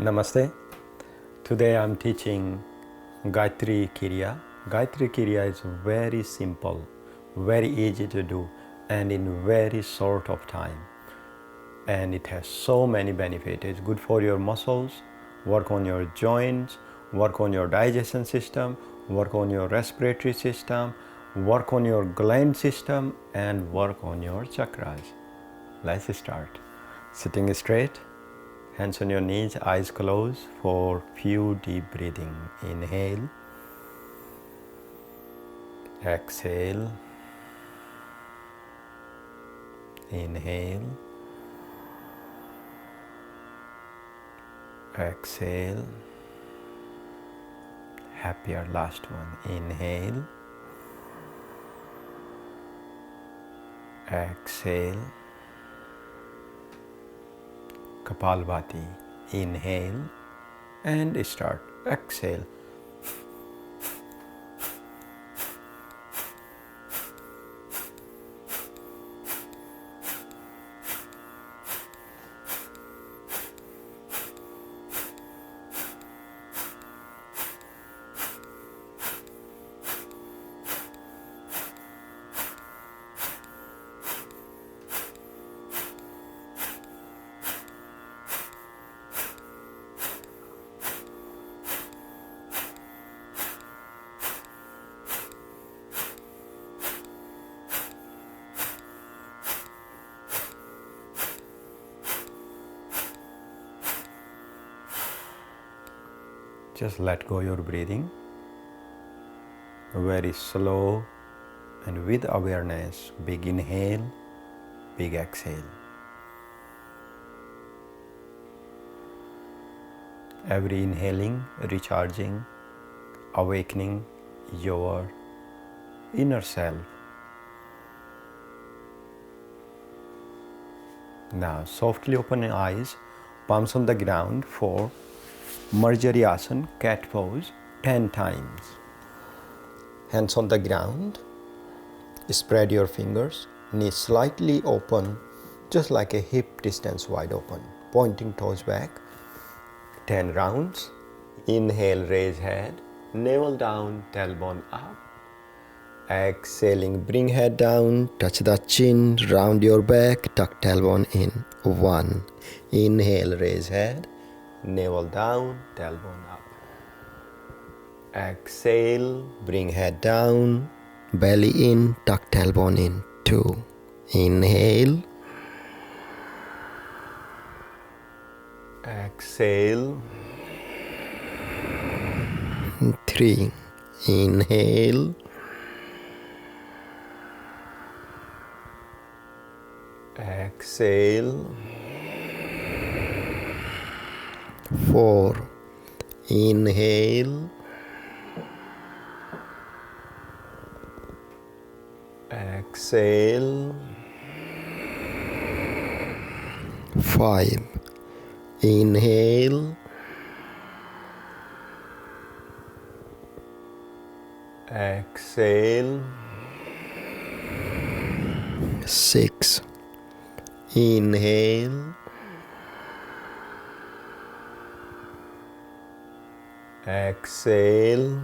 Namaste. Today I'm teaching Gayatri Kriya. Gayatri Kriya is very simple, very easy to do, and in very short of time. And it has so many benefits. It's good for your muscles, work on your joints, work on your digestion system, work on your respiratory system, work on your gland system, and work on your chakras. Let's start. Sitting straight, hands on your knees, eyes closed for few deep breathing. Inhale, exhale, inhale, exhale. Happier last one. Inhale, exhale. Kapalbhati. Inhale and start. Exhale. Just let go your breathing. Very slow and with awareness. Big inhale, big exhale. Every inhaling, recharging, awakening your inner self. Now softly open your eyes, palms on the ground for Marjariasana, cat pose, 10 times. Hands on the ground, spread your fingers, knees slightly open, just like a hip distance wide open, pointing toes back, 10 rounds. Inhale, raise head, navel down, tailbone up. Exhaling, bring head down, touch the chin, round your back, tuck tailbone in. 1. Inhale, raise head, navel down, tailbone up. Exhale, bring head down, belly in, tuck tailbone in. 2. Inhale. Exhale. 3. Inhale. Exhale. 4. Inhale. Exhale. 5. Inhale. Exhale. 6. Inhale. Exhale.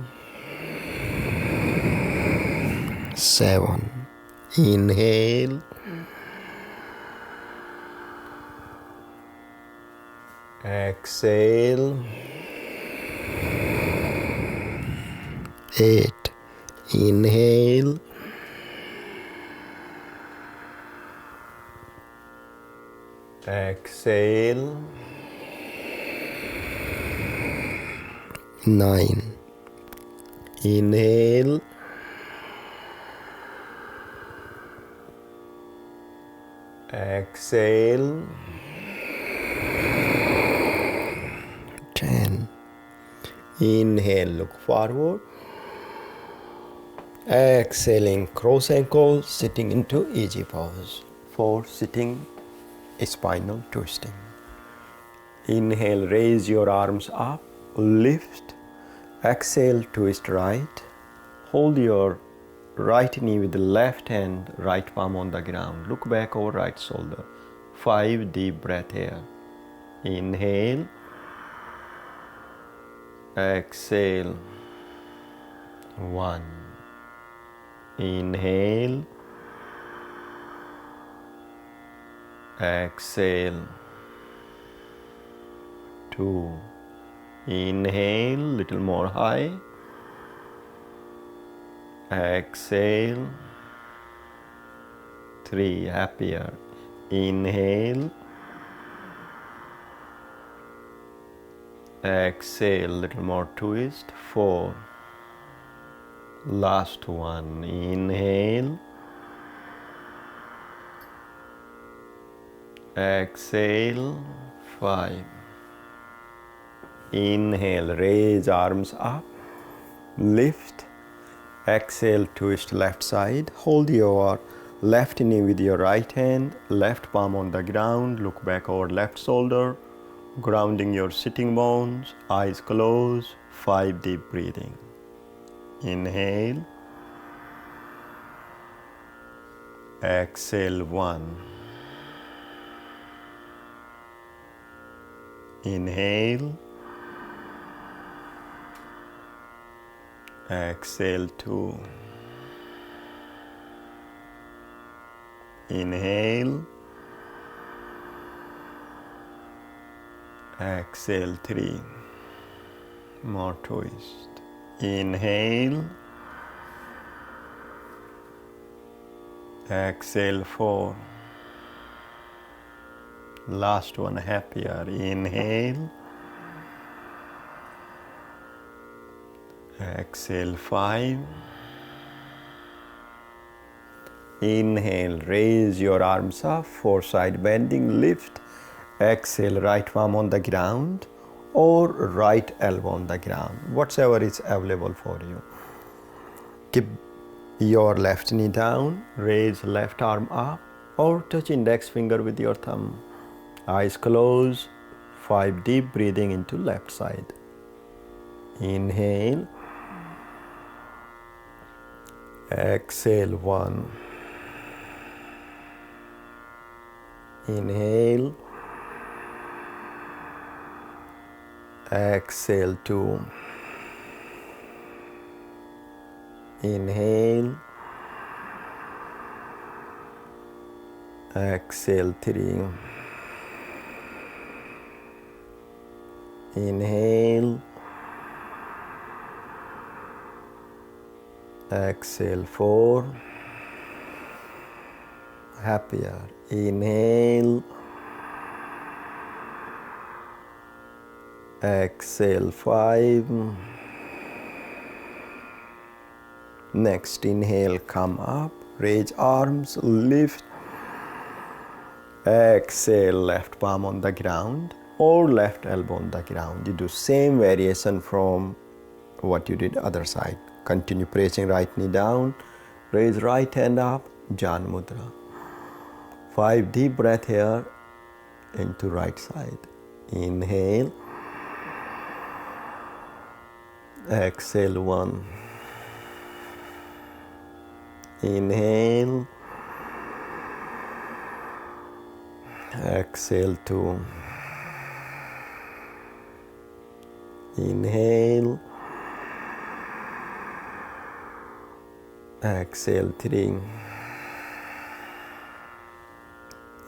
7. Inhale. Exhale. 8. Inhale. Exhale. 9. Inhale. Exhale. 10. Inhale, look forward. Exhaling, cross ankle, sitting into easy pose. 4. Sitting, spinal twisting. Inhale, raise your arms up, lift. Exhale, twist right. Hold your right knee with the left hand, right palm on the ground. Look back over right shoulder. 5 deep breath here. Inhale. Exhale. 1. Inhale. Exhale. 2. Inhale, little more high. Exhale. 3. Happier. Inhale. Exhale, little more twist. 4. Last one. Inhale. Exhale. 5. Inhale, raise arms up. Lift. Exhale, twist left side. Hold your left knee with your right hand. Left palm on the ground. Look back over left shoulder. Grounding your sitting bones. Eyes closed. 5 deep breathing. Inhale. Exhale. 1. Inhale. Exhale. 2. Inhale. Exhale. 3. More twist. Inhale. Exhale. 4. Last one, happier. Inhale. Exhale. 5. Inhale, raise your arms up, foreside bending, lift. Exhale, right palm on the ground or right elbow on the ground, whatever is available for you. Keep your left knee down, raise left arm up or touch index finger with your thumb. Eyes closed, 5 deep breathing into left side. Inhale. Exhale. 1. Inhale. Exhale. 2. Inhale. Exhale. 3. Inhale. Exhale. 4. Happier. Inhale. Exhale. 5. Next inhale, come up, raise arms, lift. Exhale, left palm on the ground or left elbow on the ground. You do same variation from what you did other side. Continue pressing right knee down, raise right hand up, Jana Mudra. 5 deep breath here into right side. Inhale. Exhale. 1. Inhale. Exhale. 2. Inhale. Exhale. 3.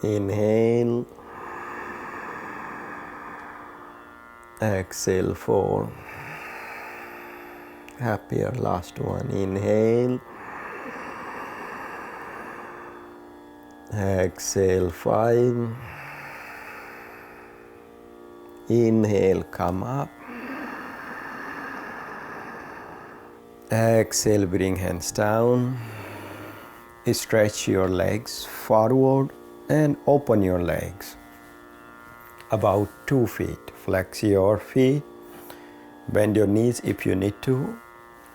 Inhale. Exhale. 4. Happier. Last one. Inhale. Exhale. 5. Inhale, come up. Exhale, bring hands down. Stretch your legs forward and open your legs about 2 feet. Flex your feet. Bend your knees if you need to.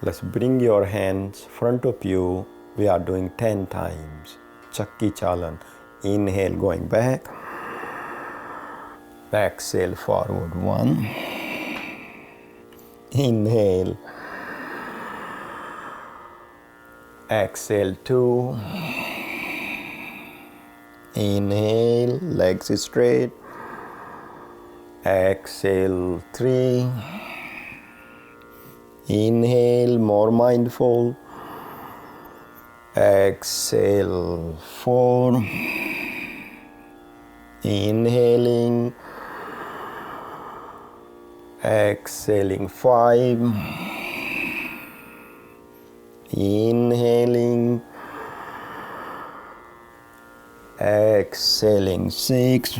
Let's bring your hands front of you. We are doing 10 times. Chakki Chalan. Inhale, going back. Exhale, forward. 1. Inhale. Exhale. 2. Inhale, legs straight. Exhale. 3. Inhale, more mindful. Exhale, 4. Inhaling. Exhaling, 5. Inhaling. Exhaling, 6.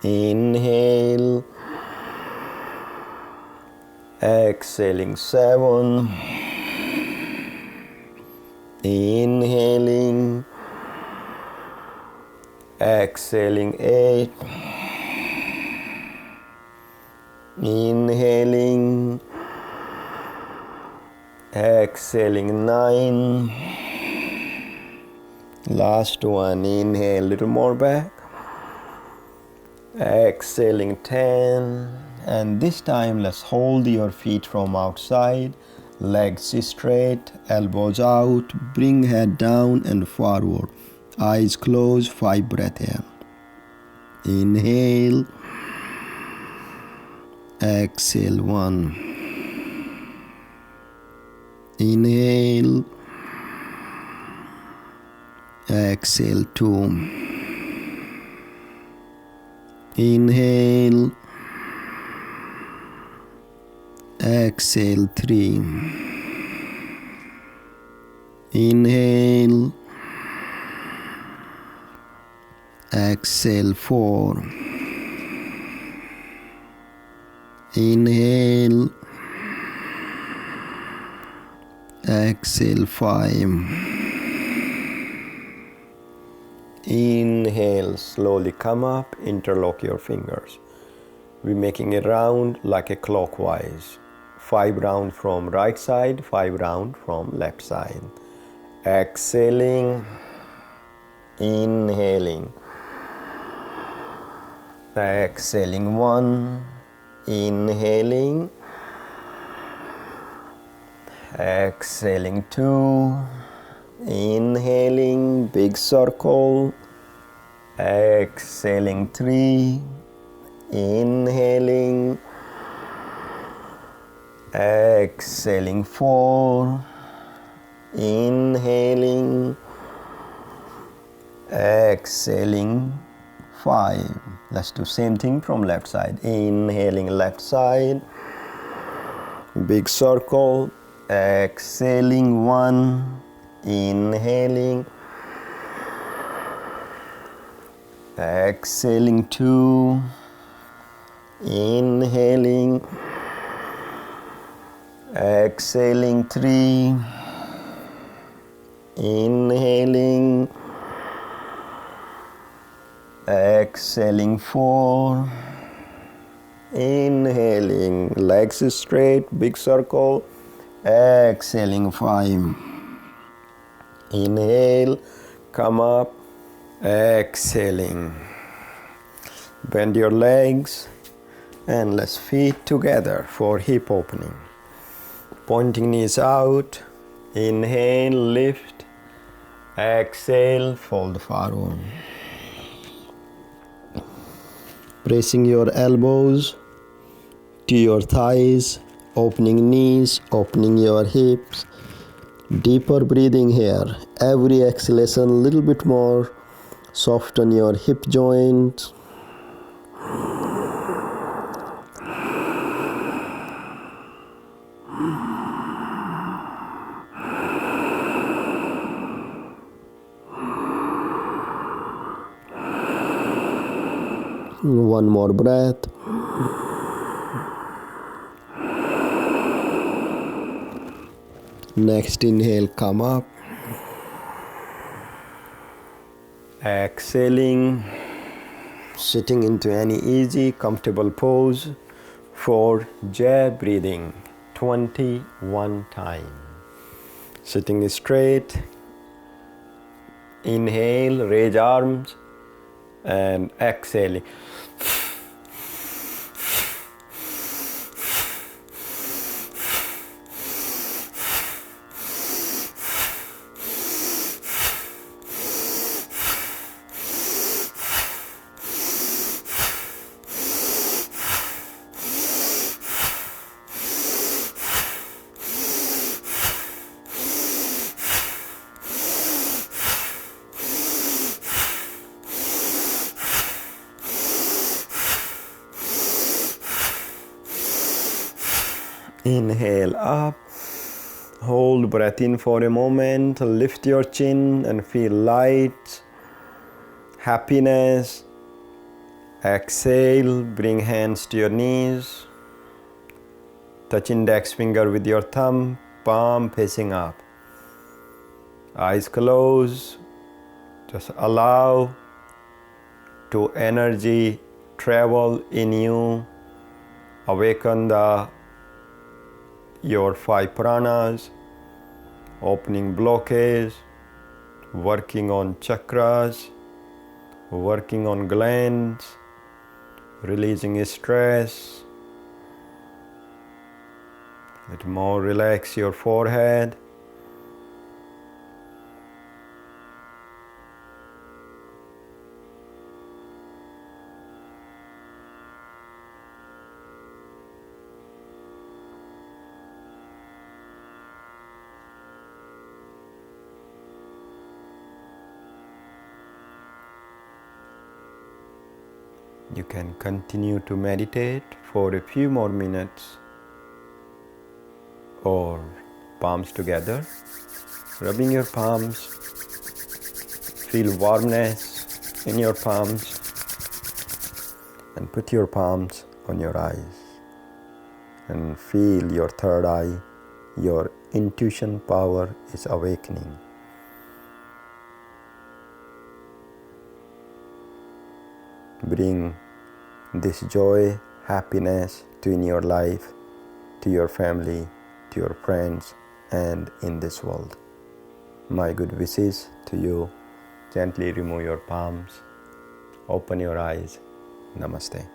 Inhale. Exhaling, 7. Inhaling. Exhaling, 8. Inhaling. Exhaling, 9. Last one. Inhale, little more back. Exhaling, 10. And this time let's hold your feet from outside, legs straight, elbows out, bring head down and forward, eyes closed, 5 breath in. Inhale. Exhale, 1. Inhale. Exhale, 2. Inhale. Exhale, 3. Inhale. Exhale, 4. Inhale. Exhale, 5. Inhale, slowly come up, interlock your fingers. We're making a round like a clockwise. 5 round from right side, 5 round from left side. Exhaling, inhaling. Exhaling, 1. Inhaling. Exhaling, 2. Inhaling, big circle. Exhaling, 3. Inhaling. Exhaling, 4. Inhaling. Exhaling, 5. Let's do same thing from left side. Inhaling, left side. Big circle. Exhaling, 1. Inhaling. Exhaling, 2. Inhaling. Exhaling, 3. Inhaling. Exhaling, 4. Inhaling, legs straight, big circle. Exhaling, 5. Inhale, come up. Exhaling. Bend your legs and let's feet together for hip opening. Pointing knees out. Inhale, lift. Exhale, fold forward. Pressing your elbows to your thighs, opening knees, opening your hips. Deeper breathing here. Every exhalation a little bit more. Soften your hip joints. One more breath. Next inhale, come up. Exhaling, sitting into any easy, comfortable pose for jab breathing 21 times. Sitting straight. Inhale, raise arms and exhaling. Inhale up. Hold breath in for a moment. Lift your chin and feel light, happiness. Exhale. Bring hands to your knees. Touch index finger with your thumb, palm facing up. Eyes closed. Just allow to energy travel in you. Awaken your 5 pranas, opening blockades, working on chakras, working on glands, releasing stress. Let more relax your forehead. You can continue to meditate for a few more minutes, or palms together, rubbing your palms. Feel warmness in your palms and put your palms on your eyes and feel your third eye. Your intuition power is awakening. Bring this joy, happiness in your life, to your family, to your friends, and in this world. My good wishes to you. Gently remove your palms. Open your eyes. Namaste.